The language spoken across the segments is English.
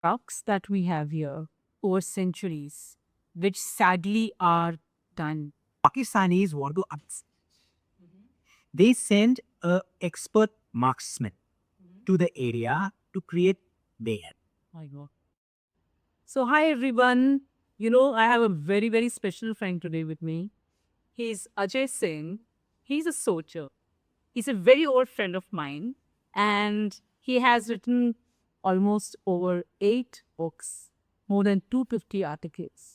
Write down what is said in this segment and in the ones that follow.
rugs that we have here over centuries, which sadly are done. Pakistanis want to they send a expert marksman to the area to create mayhem. My God. So, hi everyone. You know, I have a very, very special friend today with me. He's Ajay Singh. He's a soldier. He's a very old friend of mine, and he has written almost over 8 books, more than 250 articles.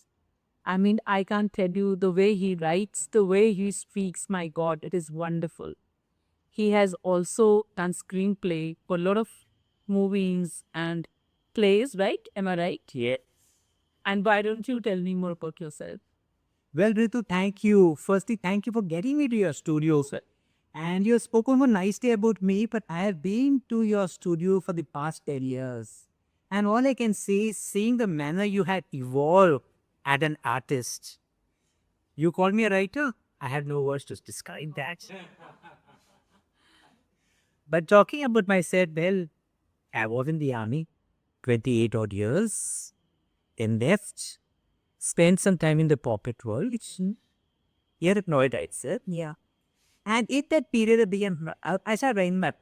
I mean, I can't tell you the way he writes, the way he speaks. My God, it is wonderful. He has also done screenplay for a lot of movies and plays, right? Am I right? Yeah. And why don't you tell me more about yourself? Well, Ritu, thank you. Firstly, thank you for getting me to your studio, sir. And you've spoken one nicely about me, but I have been to your studio for the past 10 years. And all I can say is seeing the manner you had evolved as an artist. You called me a writer? I have no words to describe that. But talking about myself, well, I was in the army 28 odd years, then left, spent some time in the puppet world, here at Noida itself. Yeah. And in that period, I started writing my.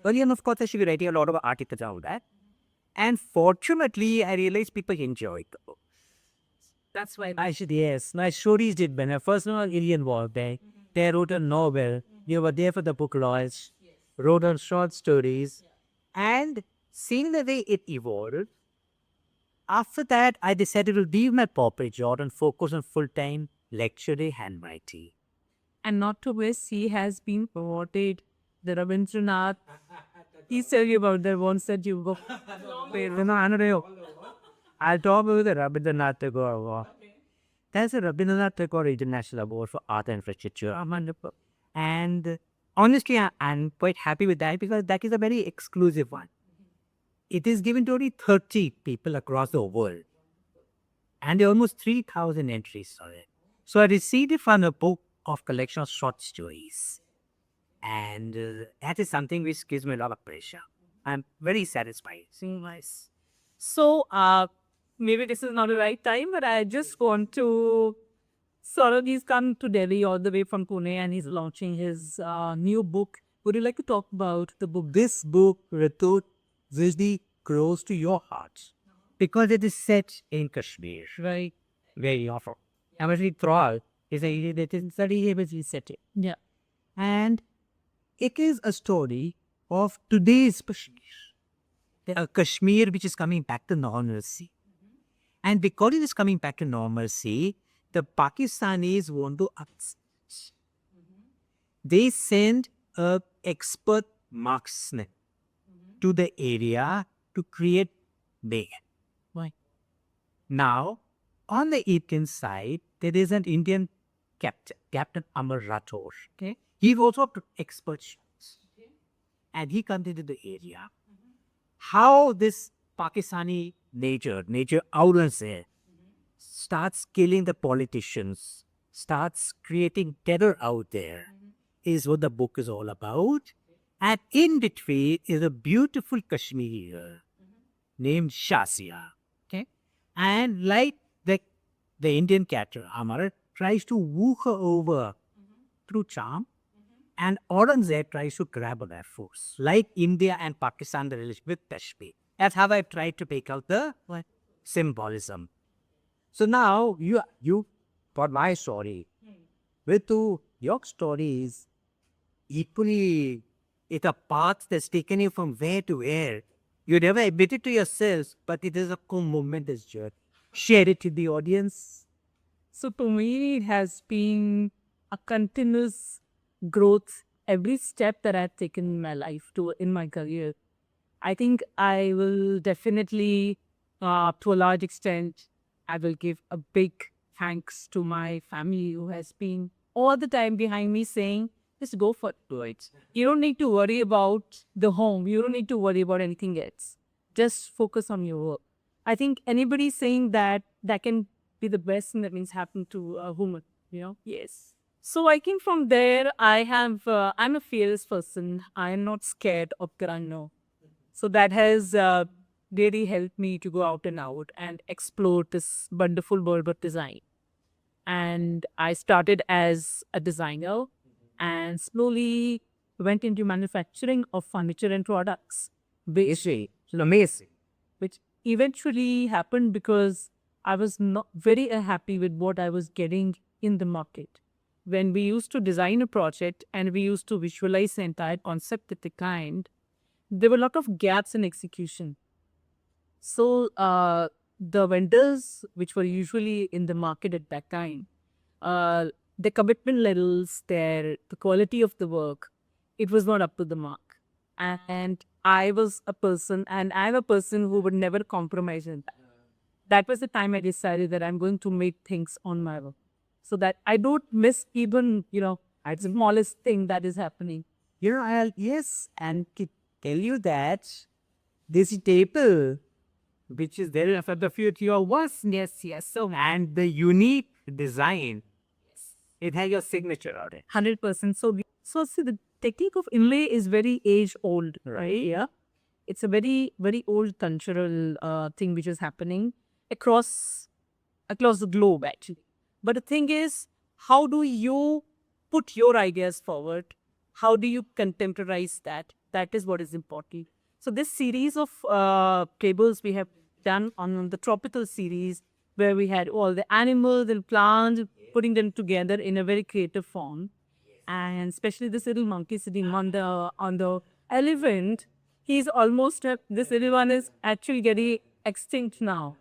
Early on, of course, I should be writing a lot of articles about that. And fortunately, I realized people enjoy it. That's why I should, yes. My stories did better. First of all, Indian War Day. They wrote a novel. You were there for the book launch. Wrote on short stories. And seeing the way it evolved, after that, I decided to leave my corporate job and focus on full-time lecturing handwriting. and not to miss, he has been promoted. The Rabindranath. He's telling you about the ones that you go. I'll talk about the Rabindranath Tagore Award. There's a Rabindranath Tagore International Award for Art and Literature. Wonderful. And honestly, I'm quite happy with that because that is a very exclusive one. It is given to only 30 people across the world. And there are almost 3,000 entries on it. So I received it from a book of collection of short stories. And that is something which gives me a lot of pressure. I'm very satisfied. So nice. So, maybe this is not the right time, but I just want to sort of, he's come to Delhi all the way from Pune and he's launching his new book. Would you like to talk about the book? This book, Ritu, really close to your heart because it is set in Kashmir. Right. Very often. I'm actually thrilled. It's a, it is very heavily set it. Yeah. And it is a story of today's Kashmir. A Kashmir which is coming back to normalcy. And because it is coming back to normalcy, the Pakistanis want to they send a expert marksman to the area to create mayhem. Why? Now, on the Indian side, there is an Indian captain, Captain Amar Rathore. Okay, he's also an expert shots, and he comes into the area. How this Pakistani nature Aurangzeb starts killing the politicians, starts creating terror out there, is what the book is all about. And in between is a beautiful Kashmiri named Shazia. Okay. And like the Indian character, Amar tries to woo her over through charm. And Aurangzeb tries to grab her by force, like India and Pakistan, the relationship with Kashmir. That's how I tried to make out the symbolism. So now you got my story. With your story is equally, it's a path that's taken you from where to where. You never admit it to yourselves, but it is a momentous journey. Share it with the audience. So to me, it has been a continuous growth every step that I've taken in my life to in my career. I think I will definitely, to a large extent, I will give a big thanks to my family who has been all the time behind me saying, just go for it. You don't need to worry about the home. You don't need to worry about anything else. Just focus on your work. I think anybody saying that, that can be the best thing that means happen to a woman, you know? Yes. So I think from there, I'm a fearless person. I'm not scared of Grano. So that has really helped me to go out and out and explore this wonderful world of design. And I started as a designer and slowly went into manufacturing of furniture and products, which, Amazing. which eventually happened because I was not very happy with what I was getting in the market. When we used to design a project and we used to visualize the entire concept at the client, there were a lot of gaps in execution. So the vendors, which were usually in the market at that time, the commitment levels, the quality of the work, it was not up to the mark. And I was a person, and I'm a person who would never compromise in that. That was the time I decided that I'm going to make things on my own, so that I don't miss even the smallest thing that is happening. Yes, and to tell you that this table, which is there for the future, was Yes. So and the unique design, it has your signature on it. 100%. So see, the technique of inlay is very age old, right? Yeah, it's a very very old cultural thing which is happening across the globe actually. But the thing is, how do you put your ideas forward? How do you contemporize that? That is what is important. So this series of tables we have done on the tropical series, where we had all the animals and plants, putting them together in a very creative form, and especially this little monkey sitting on the elephant. He's almost this little one is actually getting extinct now.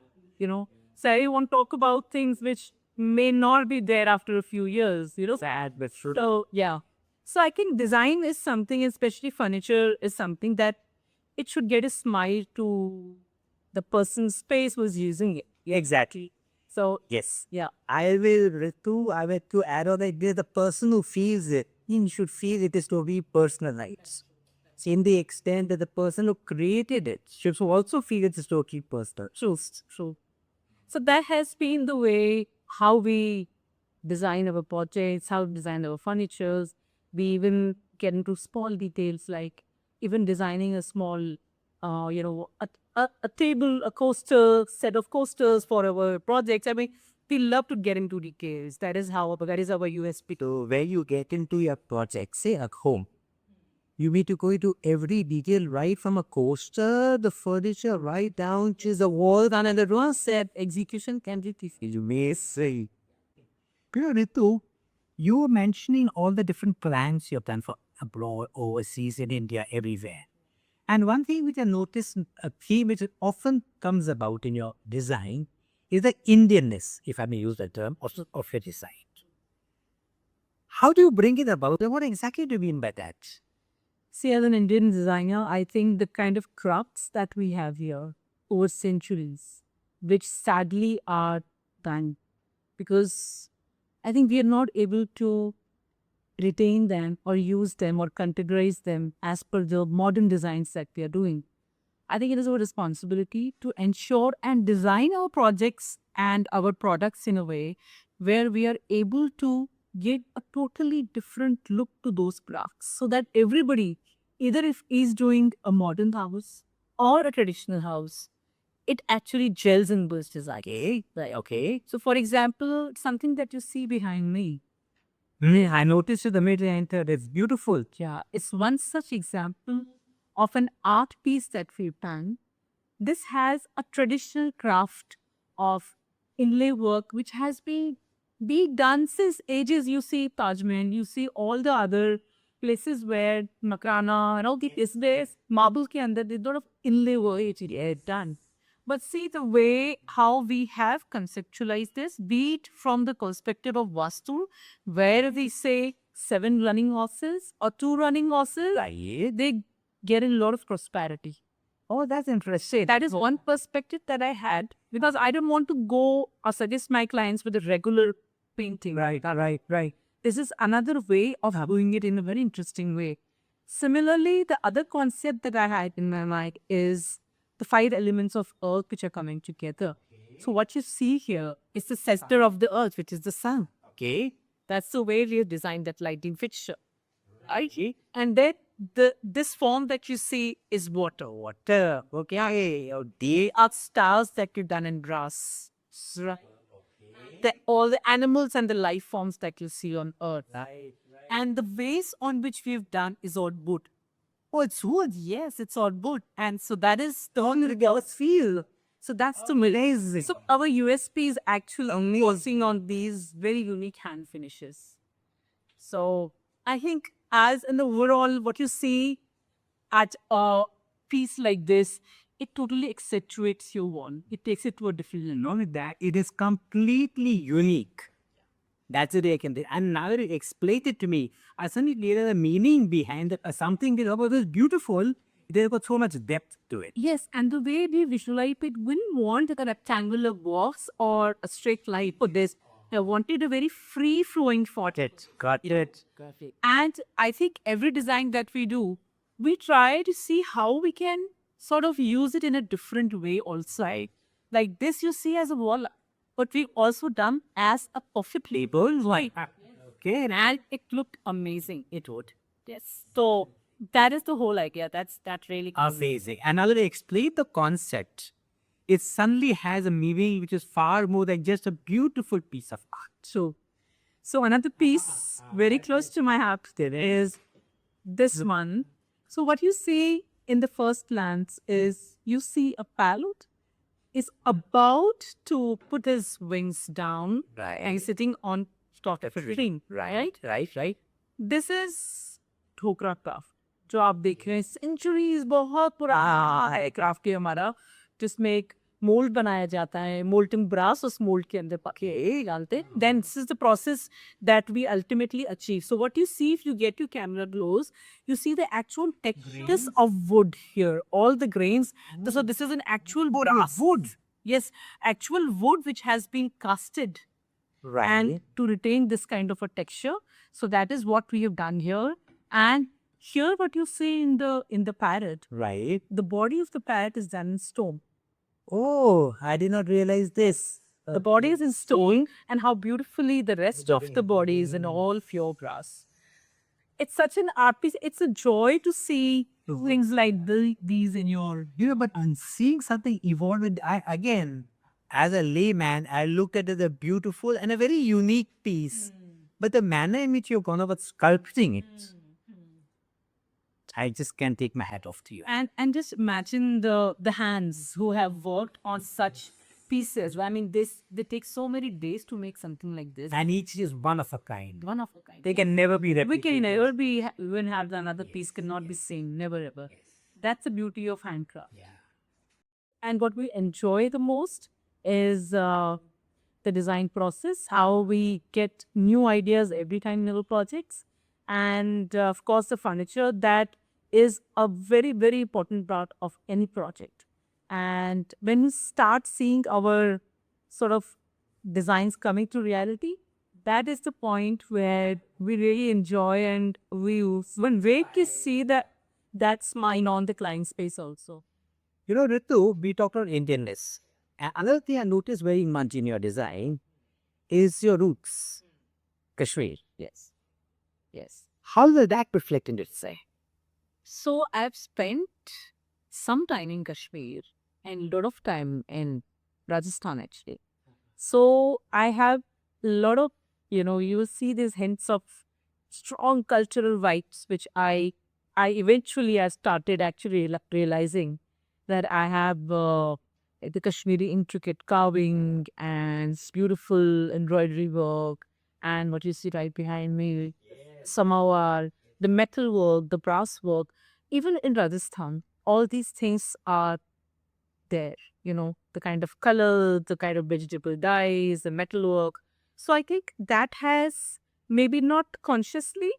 So I want to talk about things which may not be there after a few years. Sad but true. So yeah. So I think design is something, especially furniture, is something that it should get a smile to the person's face who's using it. Exactly. So Yes. yeah. I will to add on that the person who feels it, he should feel it is to be personalized. So in the extent that the person who created it should also feel it is to be personal. True. So that has been the way how we design our projects, how we design our furnitures. We even get into small details like even designing a small, a table, a coaster, set of coasters for our projects. I mean, we love to get into details. That is our USP. So where you get into your project, say at home, you need to go into every detail, right from a coaster, the furniture, right down to the wall, and the one set execution can be difficult. You may say. Ritu, you were mentioning all the different plans you've done for abroad, overseas, in India, everywhere. And one thing which I noticed, a theme which often comes about in your design, is the Indianness, if I may use that term, of your design. How do you bring it about, and what exactly do you mean by that? See, as an Indian designer, I think the kind of crafts that we have here over centuries, which sadly are done, because I think we are not able to retain them or use them or categorize them as per the modern designs that we are doing. I think it is our responsibility to ensure and design our projects and our products in a way where we are able to give a totally different look to those crafts, so that everybody, either if is doing a modern house or a traditional house, it actually gels in those design. Okay, okay. So, for example, something that you see behind me, I noticed the middle enter. It's beautiful. yeah, it's one such example of an art piece that we've done. This has a traditional craft of inlay work which has been being done since ages. You see Taj Mahal, you see all the other places where Makrana and all the places, marble ke andar, there's a lot of inlay work done. But see the way how we have conceptualized this, be it from the perspective of Vastu, where we say 7 running horses or 2 running horses, they get a lot of prosperity. Oh, that's interesting. That is one perspective that I had, because I don't want to go or suggest my clients with a regular painting. Right. This is another way of doing it in a very interesting way. Similarly, the other concept that I had in my mind is the 5 elements of earth which are coming together. So what you see here is the center of the earth, which is the sun. Okay. That's the way we have designed that lighting fixture. And then this form that you see is water. Water. Okay. Oh, They are stars that you've done in brass. Right. All the animals and the life forms that you see on Earth. Right. And the vase on which we've done is all wood. Oh, it's wood. Yes, it's all wood. And so that is the whole girls feel. So that's the amazing. So our USP is actually focusing on these very unique hand finishes. So I think as an overall, what you see at a piece like this, it totally accentuates your one. It takes it to a different level. Not only that, it is completely unique. That's the way I can do. And now that you explained it to me, I suddenly realized the meaning behind it. Something that was beautiful. It has got so much depth to it. Yes, and the way we visualize it, we didn't want a rectangular box or a straight line for this. I wanted a very free flowing font. Got it. And I think every design that we do, we try to see how we can sort of use it in a different way also. Like this you see as a wall, but we've also done as a perfect label. Right. Okay. And it looked amazing. It would. Yes. So that is the whole idea. That really Amazing. And now that I explained the concept, it suddenly has a meaning which is far more than just a beautiful piece of art. So another piece very close to my heart is this one. So what you see in the first glance is you see a parrot is about to put his wings down and he's sitting on top of a tree. Right. This is Dhokra craft जो आप देख रहे हैं centuries बहुत पुराना है craft ये हमारा जिसमें एक मोल्ड बनाया जाता है मोल्टन ब्रास उस मोल्ड के अंदर पके डालते then this is the process that we ultimately achieve so what you see if you get your camera close you see the actual textures of wood here all the grains so this is an actual wood yes actual wood which has been casted and to retain this kind of a texture. So that is what we have done here. And here what you see in the parrot, Right. the body of the parrot is done in stone. Oh, I did not realize this. The body is in stone and how beautifully the rest of the body is in all pure brass. It's such an art piece. It's a joy to see things like these in your... But I'm seeing something evolve. Again, as a layman, I look at it as a beautiful and a very unique piece. But the manner in which you're gone about sculpting it, I just can't take my hat off to you. And just imagine the hands who have worked on such pieces. I mean, they take so many days to make something like this. And each is one of a kind. One of a kind. They can never be We replicated. can never be even have another piece cannot be seen. Never ever. That's the beauty of handcraft. Yeah. And what we enjoy the most is the design process, how we get new ideas every time in little projects. And of course, the furniture that is a very, very important part of any project. And when you start seeing our sort of designs coming to reality, that is the point where we really enjoy and we when wait to see that smile on the client space also. You know, Ritu, we talked about Indianness. Another thing I noticed very much in your design is your roots. Kashmir. Yes. How does that reflect in itself? So I've spent some time in Kashmir and a lot of time in Rajasthan actually. So I have a lot of, you will see these hints of strong cultural vibes, which I eventually I started actually realizing that I have the Kashmiri intricate carving and beautiful embroidery work and what you see right behind me, samawar, the metal work, the brass work, even in Rajasthan, all these things are there, the kind of color, the kind of vegetable dyes, the metalwork. So I think that has maybe not consciously,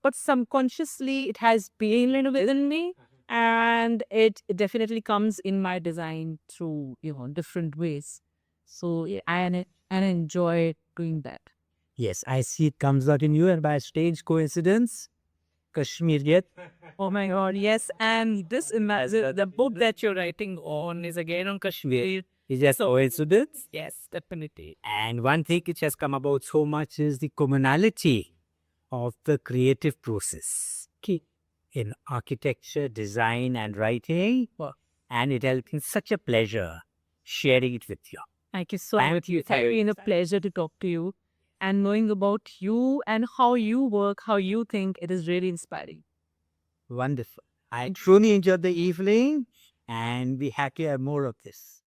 but subconsciously it has been within me. And it definitely comes in my design through, different ways. So yeah, I enjoy doing that. Yes, I see it comes out in you, and by a strange coincidence, Kashmir. Oh my God, yes. And this the book that you're writing on is again on Kashmir. Is that coincidence? Yes, definitely. And one thing which has come about so much is the commonality of the creative process. Key. in architecture, design, and writing. And it has been such a pleasure sharing it with you. Thank you so Thank much. you. It's been a pleasure to talk to you and knowing about you and how you work, how you think. It is really inspiring. Wonderful. I truly enjoyed the evening, and we have to have more of this.